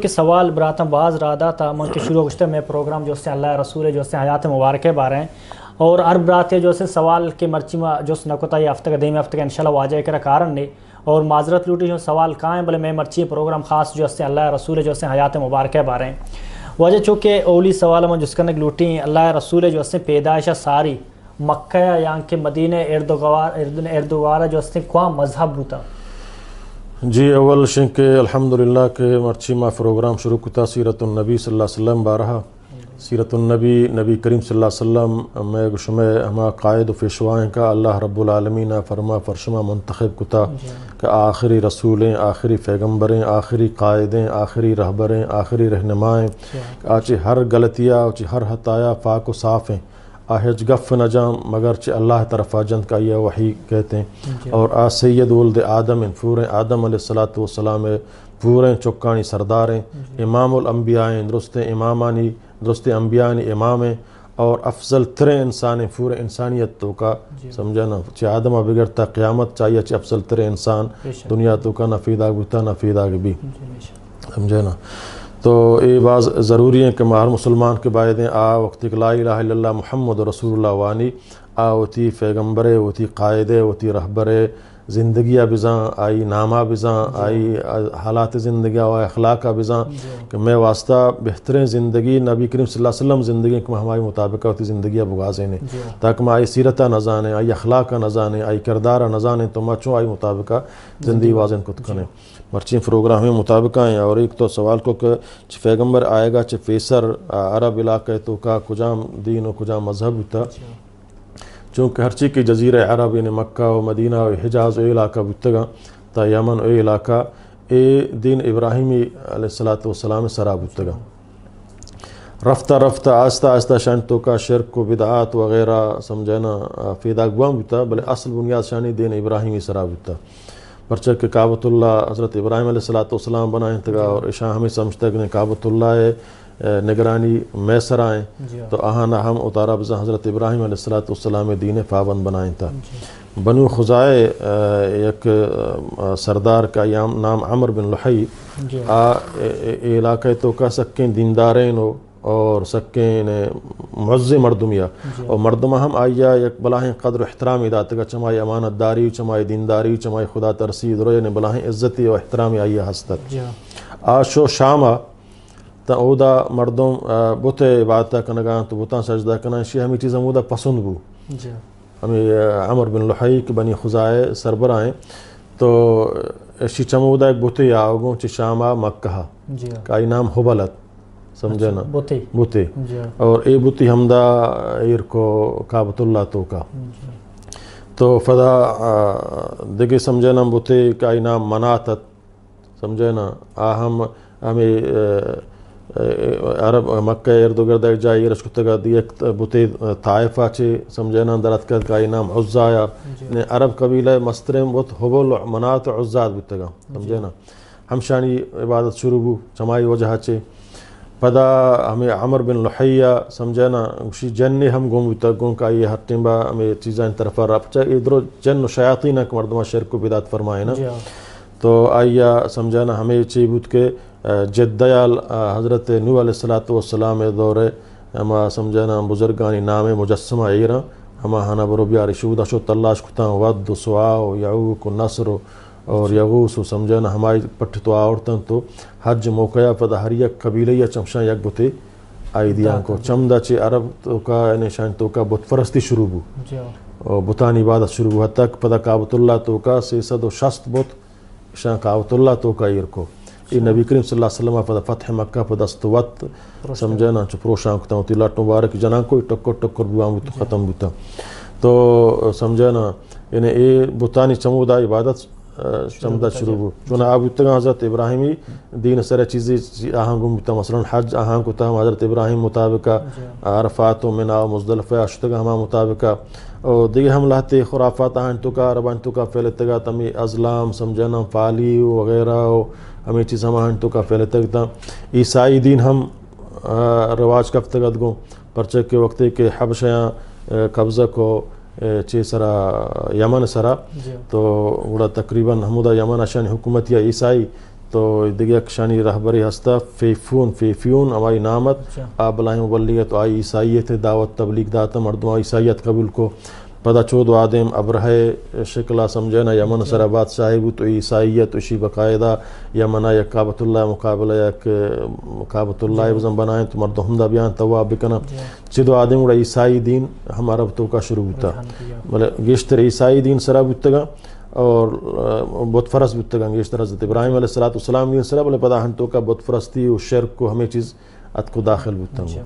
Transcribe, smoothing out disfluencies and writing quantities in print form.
کہ سوال براتم باز رادا تھا من کے شروع گشتے میں پروگرام جو سے اللہ رسول جو سے حیات مبارکہ بارے ہیں اور ہر براتے جو سے سوال کے مرچی میں جو نکوتا یہ ہفتہ کا دیم ہفتہ کا انشاءاللہ واجہ کرا کارن نہیں اور معذرت لوٹی جو سوال کہاں ہیں بلے میں مرچی پروگرام خاص جو سے اللہ رسول جو سے حیات مبارکہ بارے ہیں وجہ چونکہ اولی سوال میں جس کا نک لوٹی اللہ رسول جو سے پیدائش ساری مکہ یا کہ مدینہ اردوگارہ جو سے کوا مذہب ہوتا. جی اول شنک الحمدللہ کہ مرچی ما پروگرام شروع کتا سیرت النبی صلی اللہ علیہ وسلم بارہا سیرت النبی نبی کریم صلی اللہ علیہ وسلم میں گشمہ ہما قائد و پیشوائیں کا اللہ رب العالمین فرما فرشما منتخب کتا کہ آخری رسولیں آخری پیغمبریں آخری قائدیں آخری رہبریں آخری رہنمائیں آچے ہر غلطیہ آچے ہر خطایا پاک و صاف ہیں آہج گف نہ جام مگر چہ اللہ طرف جند کا یہ وحی کہتے ہیں اور آ سید ولد آدم پورے آدم علیہ السلام پورے چکانی سرداریں امام الانبیاء درست امامانی درست انبیاء امام اور افضل ترے انسان پورے انسانیت تو کا سمجھا نا چہ آدم بگڑتا قیامت چاہیے چہ افضل ترے انسان دنیا تو کا نفیدہ بتا نفیدہ بھی سمجھا نا. تو یہ بعض ضروری ہیں کہ ہر مسلمان کے باعدیں وقت لا الہ الا اللہ محمد رسول اللہ وانی ہوتی پیغمبر ہوتی قائد ہوتی رہبر زندگیہ بزاں آئی نامہ بزاں آئی حالات زندگی و اخلاق بزاں کہ میں واسطہ بہترین زندگی نبی کریم صلی اللہ علیہ وسلم زندگی کہ ہماری مطابقہ ہوتی زندگیہ بغازیں نے تاکہ میں آئی سیرتہ نہ جانے آئی اخلاق نہ جانے آئی کردارہ نہ جانے تو میں چوں آئی مطابقہ زندگی وازن کت کنے مرچین پروگرام میں مطابقہ ہیں. اور ایک تو سوال کو کہ پیغمبر آئے گا چھ فیسر عرب علاقہ تو کا کجام دین و کجام مذہب ہوتا چونکہ ہر چیز کی جزیرہ عرب یعنی مکہ و مدینہ و حجاز و علاقہ بتگا تا یمن و علاقہ اے دین ابراہیمی علیہ السلام سرا بتگا رفتہ رفتہ آہستہ آہستہ شان تو کا شرک و بدعات وغیرہ سمجھنا فیدا گوام بتا بلے اصل بنیاد شانی دین ابراہیمی سرا بتا پرچہ کہ کعبۃ اللہ حضرت ابراہیم علیہ السلام بنائیں تگا اور عشاء ہمیں سمجھتا کہ کعبۃ اللہ نگرانی میسر آئیں تو آہانا ہم اتارا بزا حضرت ابراہیم علیہ السلام دین پابند بنائیں تھا. بنو خزائے ایک سردار کا نام عمر بن لحی علاقہ تو کا سکیں دیندارین اور سکیں معزز مردمیہ اور مردمہ ہم آئیا یک بلاہیں قدر و احترامی داتا گا چمائی امانت داری چمائی دینداری چمائی خدا ترسید روئے نے بلاہیں عزتی و احترامی آئیا ہستت آشو شامہ تا اودا مردم بوتے عبادتہ کنگاں تو بوتاں سجدہ کناں شی ہمیں چیزیں اودا پسند بو ہمیں عمر بن لحی کی بنی خزائے سربرائیں تو شی چمودا ایک بوتے آگوں چی شامہ مکہ کا نام حبلت سمجھا نا بوتے اور اے بوتی حمدہ ایر کو کعبۃ اللہ تو کا تو فدا دیکھے سمجھا نا بوتے کا نام مناتت سمجھا نا ہمیں عرب مکہ اردو ایک جائے رشکتگا دی ایک بوتے طائفہ چھے سمجھا نا درد کا نام عزا یا عرب قبیلہ مسترم بہت حبل منات عزاد بتگا سمجھا نا ہم شانی عبادت شروع بو چمائی وجہ چھے پدا ہمیں عمر بن لحیہ سمجھا نا اسی جن ہم گم گوں کا یہ ہر ٹیمبا ہمیں چیزیں طرف رابطہ ادھر جن و شیاطین کا مردمہ شرک و بدعت فرمائے نا تو آئیا سمجھا نا ہمیں چیبوت کے جدیال حضرت نوح علیہ السلام دورے ہما سمجھا نا بزرگانی نام مجسمہ ایرا ہما ہانا برو بیاری شودہ شو تلاش کتاں ود و سعا و یعوق و نصر اور یغوس و سمجھا نا ہماری پٹھ تو آورتاں تو حج موقعہ پدا ہر یک قبیلہ چمشاں یک بوتے آئی دیاں کو چمدہ چے عرب تو کا نشان تو کا بت پرستی شروع بو اور بتانی عبادت شروع بو حتی پدا کعبۃ اللہ تو کا 360 بت شان کعبۃ اللہ تو کا ایر کو یہ نبی کریم صلی اللہ علیہ وسلم پدا فتح مکہ پدا استوت سمجھا نا چپرو شان کتا ہوتی لاٹ مبارک جنان کوئی ٹکر ٹکر بوام تو ختم بوتا تو سمجھا نا یعنی اے بتانی چمودہ عبادت چمدہ شروع ہو چونہ آپ اتگاں حضرت ابراہیمی دین سر چیزی آہاں گم بتا مثلا حج آہاں کو تا حضرت ابراہیم مطابقہ عرفات و منہ و مزدلفہ اشتگاں ہما مطابقہ اور دیگه ہم لہتے خرافات آہاں تو کا ربان تو کا فیلتگا تمی ازلام سمجھنا فالی وغیرہ ہمیں چیز ہم آہاں تو کا فیلتگتا عیسائی دین ہم رواج کفتگت گو پرچہ کے وقتے کہ حبشیاں قبضہ کو چے سرا یمن سرا تو وڑا تقریباً ہمودہ یمن اشان حکومت یا عیسائی تو دیگه کشانی رهبری هسته فیفیون اوای نامت آبلای مبلغت و آئی عیسائیت دعوت تبلیغ داتا مردم عیسائیت قبول کو پدا چود آدم ابرہ شکلہ سمجھنا یمن سر بادشاہی بود تو عیسائیت اسی باقاعدہ یمنہ یک کعبۃ اللہ مقابلہ یک کعبۃ اللہ وزن بنائیں تو مرد ہمدہ بیان تواب بکنا چدو آدم اڑا عیسائی دین ہمارا تو کا شروع ہوتا مطلب گیشتر عیسائی دین سرا بتگا اور بت فرس بتگا گیشتر حضرت ابراہیم علیہ السلام دین سرا بولے پدا ہن تو کا بت فرستی و شرک کو ہمیں چیز ات کو داخل بتگا